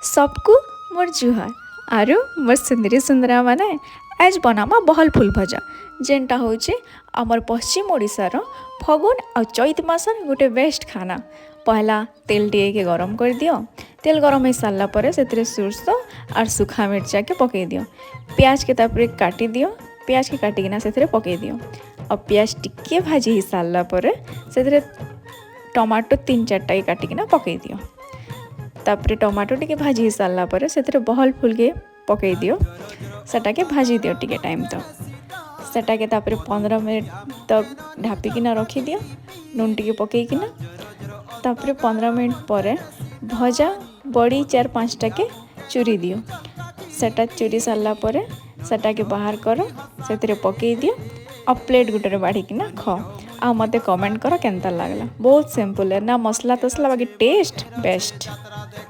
सबको मोर जुहार आरु मोर सुंदरी सुंदरा माने आज बनामा बहल फुल भजा जेनटा होचे आमर पश्चिम ओडिशार फगुन आ चैत मासर गोटे बेस्ट खाना। पहला तेल टे गरम कर दियो। तेल गरम हो सारा पर से सोरस और सुखा मिर्चा के पकई दियो। प्याज के तापर काटी दियो। प्याज के काटिकिना से पकई दियो। और प्याज टिके भाजी हो सारा पर से टमाटो 3-4टा काटिकिना पकई दियो। तापर टमाटो टिके भाजी हो सारा पर से बहल फुल के पकई दियो। सेटा के भाजी दियो टिके टाइम तो सेटा के तापर 15 मिनट तक ढापिकिना रखी दियो। नून टिके पकईकिना तापर 15 मिनट पर भजा बड़ी 4-5टा के चूरी दियो। सेटा चूरी सारा पर सेटा के बाहर कर से पकई दियो। और प्लेट गुटे बाढ़िकिना खाओ। आ मते कमेंट करो केनता लागला। बहुत सिंपल है ना, मसला तसला बाकी टेस्ट बेस्ट।